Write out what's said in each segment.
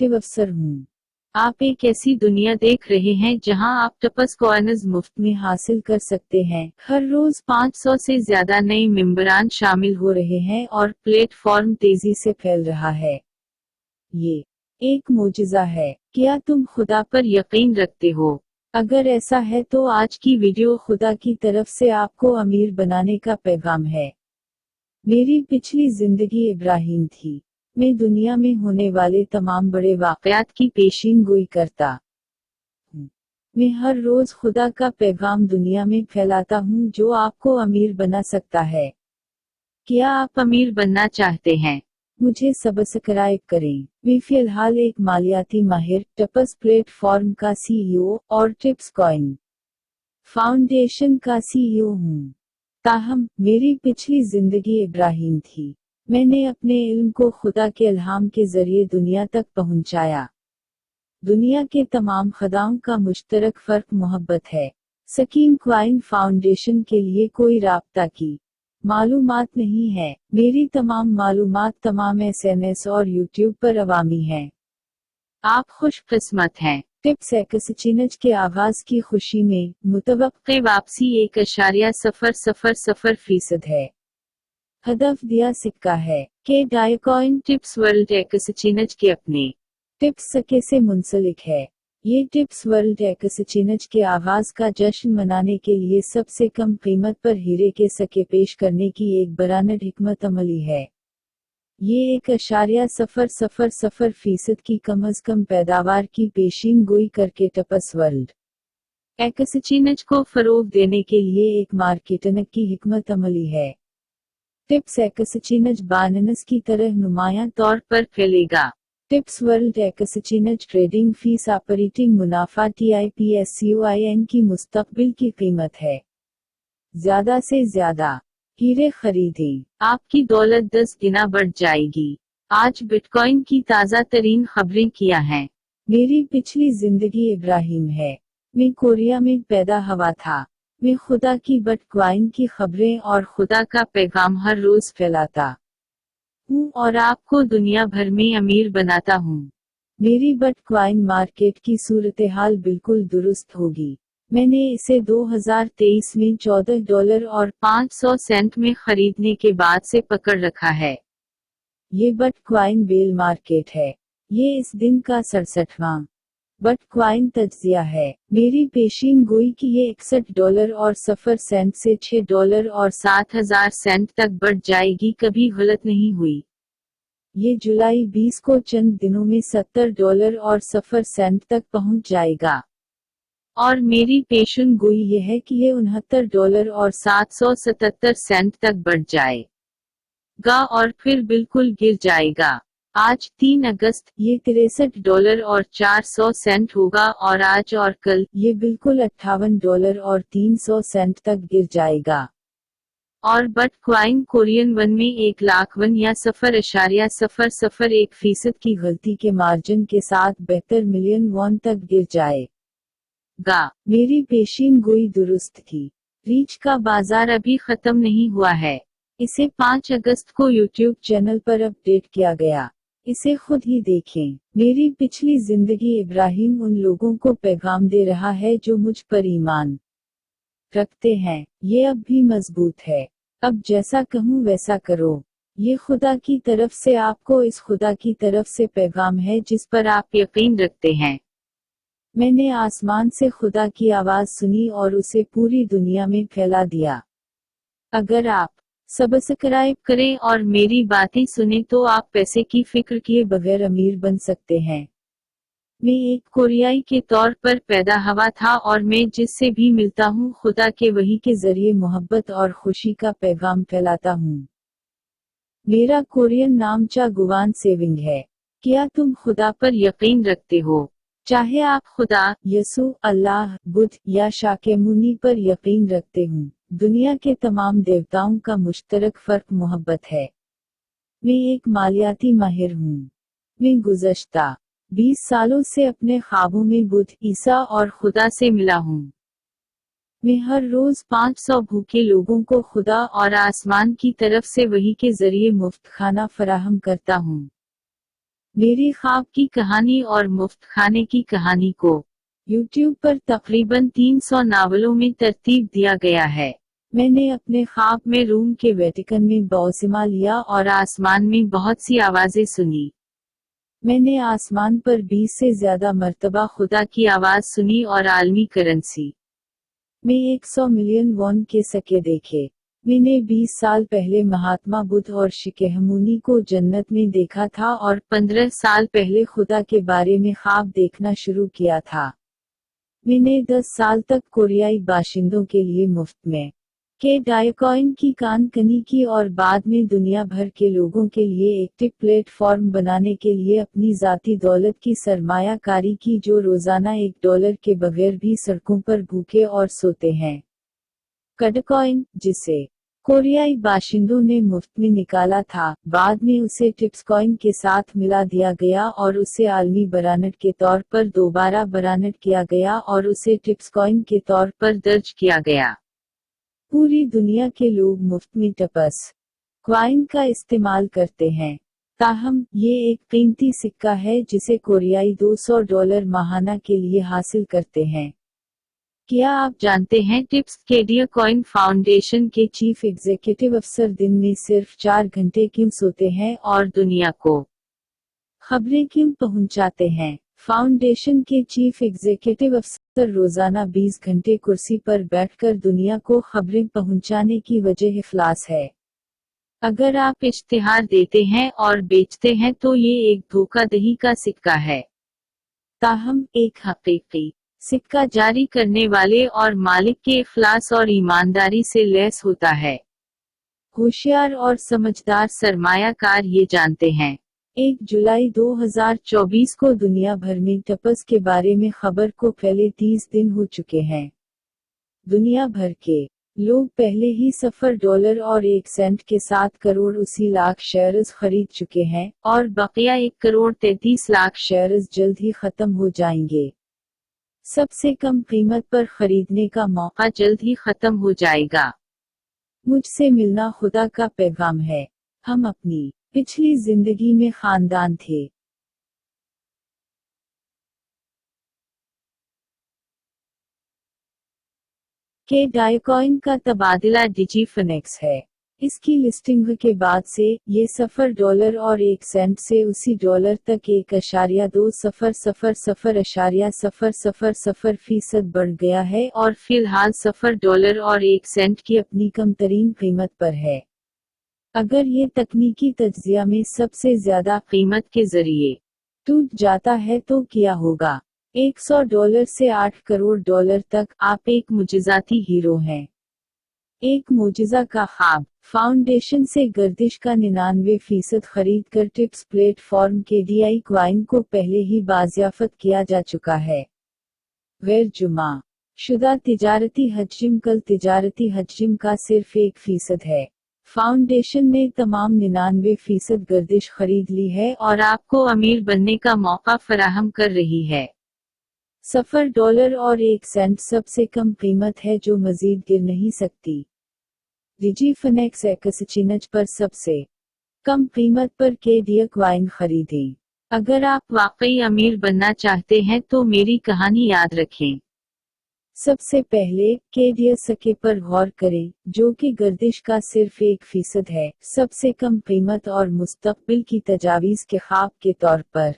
Active अफसर हूँ। आप एक ऐसी दुनिया देख रहे हैं जहां आप टपस कॉइन्स मुफ्त में हासिल कर सकते हैं। हर रोज 500 से ज्यादा नए मेंबरान शामिल हो रहे हैं और प्लेटफॉर्म तेजी से फैल रहा है। ये एक मोजिज़ा है। क्या तुम खुदा पर यकीन रखते हो? अगर ऐसा है तो आज की वीडियो खुदा की तरफ से आपको अमीर बनाने का पैगाम है। मेरी पिछली जिंदगी इब्राहिम थी। मैं दुनिया में होने वाले तमाम बड़े वाक़यात की पेशीन गोई करता हूँ। मैं हर रोज खुदा का पैगाम दुनिया में फैलाता हूँ जो आपको अमीर बना सकता है। क्या आप अमीर बनना चाहते हैं? मुझे सब्सक्राइब करें। मैं फिलहाल एक मालियाती माहिर, टपस प्लेटफॉर्म का सीईओ और टिप्स कॉइन फाउंडेशन का सीईओ हूँ। ताहम मेरी पिछली जिंदगी इब्राहिम थी। मैंने अपने इल्म को खुदा के इल्हाम के जरिए दुनिया तक पहुंचाया। दुनिया के तमाम खदाओं का मुश्तरक फर्क मोहब्बत है। सकीन क्वाइन फाउंडेशन के लिए कोई राब्ता की मालूमात नहीं है। मेरी तमाम मालूमात तमाम SMS और YouTube पर अवामी हैं। आप खुशकिस्मत हैं। टिप्स एक्सचेंज के आगाज की खुशी में मुतवक्के वापसी 1.000% है। हदफ दिया सिक्का है के डायकॉइन टिप्स वर्ल्ड एक्सचेंज के अपने टिप्स सके से मुंसलिक है। ये टिप्स वर्ल्ड एक्सचेंज के आगाज का जश्न मनाने के लिए सबसे कम कीमत पर हीरे के सके पेश करने की एक बरानड हिकमत अमली है। ये 1.000% की कम अज कम पैदावार की पेशीन गोई करके टपस वर्ल्ड एक्सचेंज को फरोग देने के लिए एक मार्केटिंग की हिकमत अमली है। टिप्स एक्सचेंज बाननस की तरह नुमायां तौर पर फैलेगा। Tips world exchange trading fees operating मुनाफा TIPSCOIN की मुस्तकबिल की कीमत है। ज्यादा से ज्यादा हीरे खरीदें, आपकी दौलत 10 गुना बढ़ जाएगी। आज बिटकॉइन की ताज़ा तरीन खबरें क्या हैं? मेरी पिछली जिंदगी इब्राहिम है। मैं कोरिया में पैदा हुआ था। मैं खुदा की बिटकॉइन की खबरें और खुदा का पैगाम हर रोज फैलाता हूँ और आपको दुनिया भर में अमीर बनाता हूँ। मेरी बिटकॉइन मार्केट की सूरत-ए-हाल बिल्कुल दुरुस्त होगी। मैंने इसे 2023 में $14 और 500 सेंट में खरीदने के बाद से पकड़ रखा है। ये बिटकॉइन बेल मार्केट है। ये इस दिन का 67वां बिटकॉइन तज्जिया है। मेरी पेशीन गोई कि ये $61 और 0 सेंट से $6 और 7,000 सेंट तक बढ़ जाएगी कभी गलत नहीं हुई। ये जुलाई 20 को चंद दिनों में $70 और 0 सेंट तक पहुंच जाएगा। और मेरी पेशीन गोई ये है कि ये $69 और 777 सेंट तक बढ़ जाएगा और फिर बिल्कुल गिर जाएगा। आज 3 अगस्त ये $63 और 400 सेंट होगा और आज और कल ये बिल्कुल $58 और 300 सेंट तक गिर जाएगा। और बिटकॉइन कोरियन वन में 1 लाख वन या 0.001% की गलती के मार्जिन के साथ 72 मिलियन वॉन तक गिर जाएगा। मेरी पेशीन गोई दुरुस्त थी। रीच का बाजार अभी खत्म नहीं हुआ है। इसे 5 अगस्त को YouTube चैनल पर अपडेट किया गया। इसे खुद ही देखें। मेरी पिछली जिंदगी इब्राहिम उन लोगों को पैगाम दे रहा है जो मुझ पर ईमान रखते हैं। ये अब भी मजबूत है। अब जैसा कहूँ वैसा करो। ये खुदा की तरफ से आपको इस खुदा की तरफ से पैगाम है जिस पर आप यकीन रखते हैं। मैंने आसमान से खुदा की आवाज सुनी और उसे पूरी दुनिया में फैला दिया। अगर आप सब्सक्राइब करें और मेरी बातें सुने तो आप पैसे की फिक्र किए बगैर अमीर बन सकते हैं। मैं एक कोरियाई के तौर पर पैदा हुआ था और मैं जिससे भी मिलता हूँ खुदा के वही के जरिए मोहब्बत और खुशी का पैगाम फैलाता हूँ। मेरा कोरियन नाम चा गुवान सेविंग है। क्या तुम खुदा पर यकीन रखते हो? चाहे आप खुदा, यसु, अल्लाह, बुद्ध या शाक्यमुनि पर यकीन रखते हूँ, दुनिया के तमाम देवताओं का मुश्तरक फर्क मोहब्बत है। मैं एक मालियाती माहिर हूँ। मैं गुज़श्ता 20 सालों से अपने ख्वाबों में बुद्ध, ईसा और खुदा से मिला हूँ। मैं हर रोज 500 भूखे लोगों को खुदा और आसमान की तरफ से वही के जरिए मुफ्त खाना फराहम करता हूँ। میری خواب کی کہانی اور مفت کھانے کی کہانی کو یوٹیوب پر تقریباً 300 ناولوں میں ترتیب دیا گیا ہے۔ میں نے اپنے خواب میں روم کے ویٹیکن میں باؤسما لیا اور آسمان میں بہت سی آوازیں سنی۔ میں نے آسمان پر 20 سے زیادہ مرتبہ خدا کی آواز سنی اور عالمی کرنسی میں 100 ملین وون کے سکے دیکھے۔ میں نے 20 سال پہلے مہاتما بدھ اور شکیہمونی کو جنت میں دیکھا تھا اور 15 سال پہلے خدا کے بارے میں خواب دیکھنا شروع کیا تھا۔ میں نے 10 سال تک کوریائی باشندوں کے لیے مفت میں ڈائیکوائن کی کان کنی کی اور بعد میں دنیا بھر کے لوگوں کے لیے ایک ٹپ پلیٹ فارم بنانے کے لیے اپنی ذاتی دولت کی سرمایہ کاری کی جو روزانہ $1 کے بغیر بھی سڑکوں پر بھوکے اور سوتے ہیں۔ کڈکوائن، جسے کوریائی باشندوں نے مفت میں نکالا تھا، بعد میں اسے ٹپس کوائن کے ساتھ ملا دیا گیا اور اسے عالمی برانڈ کے طور پر دوبارہ برانڈ کیا گیا اور اسے ٹپس کوائن کے طور پر درج کیا گیا۔ پوری دنیا کے لوگ مفت میں ٹپس کوائن کا استعمال کرتے ہیں، تاہم یہ ایک قیمتی سکہ ہے جسے کوریائی $200 ماہانہ کے لیے حاصل کرتے ہیں۔ کیا آپ جانتے ہیں ٹپس کیڈیا کوائن فاؤنڈیشن کے چیف ایگزیکٹو افسر دن میں صرف 4 گھنٹے کیوں سوتے ہیں اور دنیا کو خبریں کیوں پہنچاتے ہیں؟ فاؤنڈیشن کے چیف ایگزیکٹو افسر روزانہ 20 گھنٹے کرسی پر بیٹھ کر دنیا کو خبریں پہنچانے کی وجہ افلاس ہے۔ اگر آپ اشتہار دیتے ہیں اور بیچتے ہیں تو یہ ایک دھوکہ دہی کا سکہ ہے، تاہم ایک حقیقی سکہ جاری کرنے والے اور مالک کے اخلاص اور ایمانداری سے لیس ہوتا ہے۔ ہوشیار اور سمجھدار سرمایہ کار یہ جانتے ہیں۔ 1 جولائی 2024 کو دنیا بھر میں ٹپس کے بارے میں خبر کو پھیلے 30 دن ہو چکے ہیں۔ دنیا بھر کے لوگ پہلے ہی $0 اور 1 سینٹ کے ساتھ 1.80 کروڑ شیئرز خرید چکے ہیں، اور بقیہ 1.33 کروڑ شیئرز جلد ہی ختم ہو جائیں گے۔ سب سے کم قیمت پر خریدنے کا موقع جلد ہی ختم ہو جائے گا۔ مجھ سے ملنا خدا کا پیغام ہے۔ ہم اپنی پچھلی زندگی میں خاندان تھے۔ ڈائیکوائن کا تبادلہ ڈیجی فنیکس ہے۔ اس کی لسٹنگ کے بعد سے یہ $0 اور 1 سینٹ سے اسی ڈالر تک 1.200000% بڑھ گیا ہے اور فی الحال $0 اور 1 سینٹ کی اپنی کم ترین قیمت پر ہے۔ اگر یہ تکنیکی تجزیہ میں سب سے زیادہ قیمت کے ذریعے ٹوٹ جاتا ہے تو کیا ہوگا؟ $100 سے $8 کروڑ تک، آپ ایک معجزاتی ہیرو ہیں۔ ایک معجزہ کا خواب۔ فاؤنڈیشن سے گردش کا 99% خرید کر ٹپس پلیٹ فارم کے ڈی کوائن کو پہلے ہی بازیافت کیا جا چکا ہے۔ غیر جمع شدہ تجارتی حجم کل تجارتی حجم کا صرف 1% ہے۔ فاؤنڈیشن نے تمام 99% گردش خرید لی ہے اور آپ کو امیر بننے کا موقع فراہم کر رہی ہے۔ $0 اور 1 سینٹ سب سے کم قیمت ہے جو مزید گر نہیں سکتی۔ ڈیجی فنیکس ایکسچینج پر سب سے کم قیمت پر ڈائیکوائن خریدیں۔ اگر آپ واقعی امیر بننا چاہتے ہیں تو میری کہانی یاد رکھیں۔ سب سے پہلے ڈی سکے پر غور کریں، جو کہ گردش کا صرف 1% ہے، سب سے کم قیمت اور مستقبل کی تجاویز کے خواب کے طور پر۔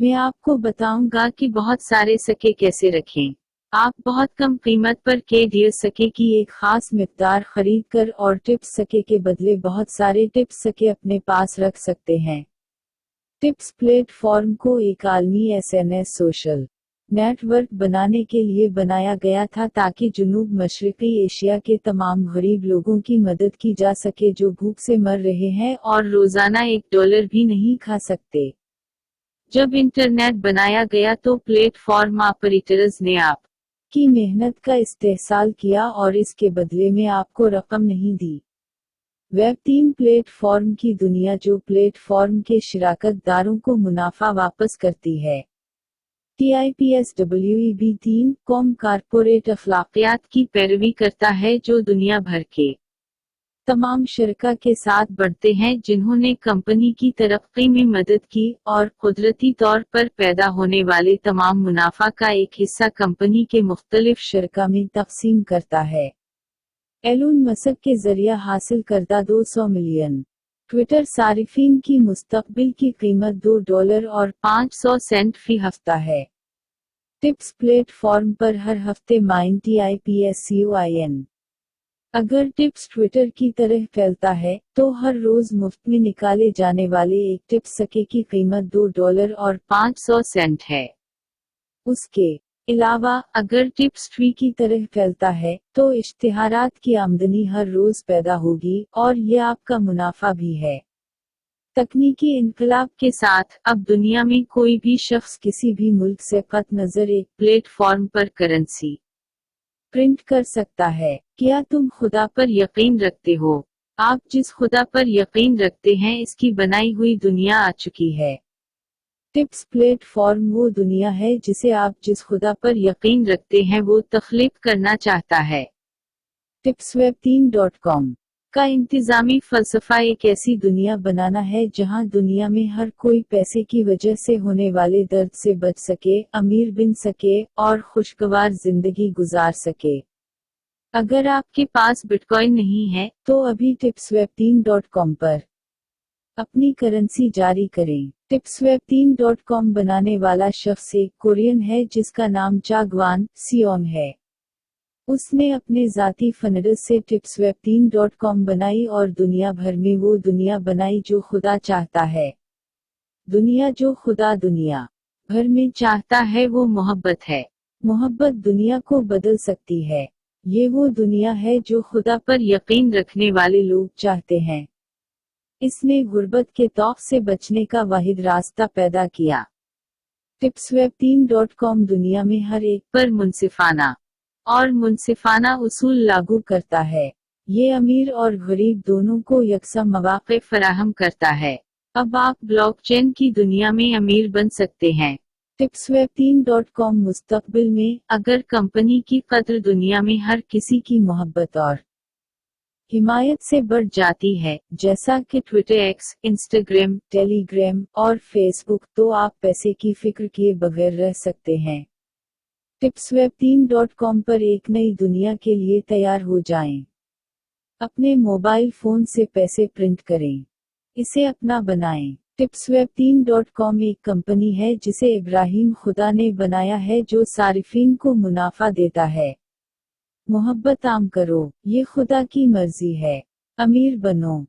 میں آپ کو بتاؤں گا کہ بہت سارے سکے کیسے رکھیں۔ آپ بہت کم قیمت پر ڈی سکے کی ایک خاص مقدار خرید کر اور ٹپس سکے کے بدلے بہت سارے ٹپس سکے اپنے پاس رکھ سکتے ہیں۔ ٹپس پلیٹ فارم کو ایک عالمی SNS سوشل نیٹ ورک بنانے کے لیے بنایا گیا تھا تاکہ جنوب مشرقی ایشیا کے تمام غریب لوگوں کی مدد کی جا سکے جو بھوک سے مر رہے ہیں اور روزانہ $1 بھی نہیں کھا سکتے۔ جب انٹرنیٹ بنایا گیا تو پلیٹ فارم آپریٹرز نے آپ کی محنت کا استحصال کیا اور اس کے بدلے میں آپ کو رقم نہیں دی۔ ویب 3 پلیٹ فارم کی دنیا جو پلیٹ فارم کے شراکت داروں کو منافع واپس کرتی ہے۔ TIPSWEB3 قوم کارپوریٹ اخلاقیات کی پیروی کرتا ہے جو دنیا بھر کے तमाम शरका के साथ बढ़ते हैं जिन्होंने कंपनी की तरक्की में मदद की और कुदरती तौर पर पैदा होने वाले तमाम मुनाफा का एक हिस्सा कंपनी के मुख्तलिफ शरका में तकसीम करता है। एलोन मस्क के जरिए हासिल करदा 200 मिलियन ट्विटर सारिफीन की मुस्तकबिल की कीमत $2 और 500 सेंट फी हफ्ता है। टिप्स प्लेटफॉर्म पर हर हफ्ते $90 अगर टिप्स ट्विटर की तरह फैलता है तो हर रोज मुफ्त में निकाले जाने वाले एक टिप्स सके की कीमत $2 और 500 सेंट है। उसके अलावा अगर टिप्स ट्री की तरह फैलता है तो इश्तिहारात की आमदनी हर रोज पैदा होगी और ये आपका मुनाफा भी है। तकनीकी इनकलाब के साथ अब दुनिया में कोई भी शख्स किसी भी मुल्क से कत नजर एक प्लेटफॉर्म पर करेंसी प्रिंट कर सकता है। क्या तुम खुदा पर यकीन रखते हो? आप जिस खुदा पर यकीन रखते हैं इसकी बनाई हुई दुनिया आ चुकी है। टिप्स प्लेटफॉर्म वो दुनिया है जिसे आप जिस खुदा पर यकीन रखते हैं वो तख्लीक करना चाहता है। tipsweb3.com का इंतजामी फलसफा एक ऐसी दुनिया बनाना है जहां दुनिया में हर कोई पैसे की वजह से होने वाले दर्द से बच सके, अमीर बन सके और खुशगवार जिंदगी गुजार सके। अगर आपके पास बिटकॉइन नहीं है तो अभी tipsweb3.com पर अपनी करेंसी जारी करें। tipsweb3.com बनाने वाला शख्स एक कोरियन है जिसका नाम चागवान सियोन है। उसने अपने ज़ाती फंड्स से tipsweb3.com बनाई और दुनिया भर में वो दुनिया बनाई जो खुदा चाहता है। दुनिया जो खुदा दुनिया भर में चाहता है वो मोहब्बत है। मोहब्बत दुनिया को बदल सकती है। ये वो दुनिया है जो खुदा पर यकीन रखने वाले लोग चाहते हैं। इसने गुर्बत के तौक से बचने का वाहिद रास्ता पैदा किया। tipsweb3.com दुनिया में हर एक पर मुनसिफाना और मुनसिफाना उसूल लागू करता है। ये अमीर और गरीब दोनों को यकसा मौक़े फराहम करता है। अब आप ब्लॉकचेन की दुनिया में अमीर बन सकते हैं। tipsweb3.com मुस्तकबिल में अगर कंपनी की कद्र दुनिया में हर किसी की मोहब्बत और हिमायत से बढ़ जाती है, जैसा कि ट्विटर, एक्स, इंस्टाग्राम, टेलीग्राम और फेसबुक, तो आप पैसे की फिक्र किए बगैर रह सकते हैं। tipsweb3.com पर एक नई दुनिया के लिए तैयार हो जाएं। अपने मोबाइल फोन से पैसे प्रिंट करें, इसे अपना बनाएं। tipsweb3.com एक कंपनी है जिसे इब्राहिम खुदा ने बनाया है जो सारिफीन को मुनाफा देता है। मोहब्बत आम करो, ये खुदा की मर्जी है। अमीर बनो।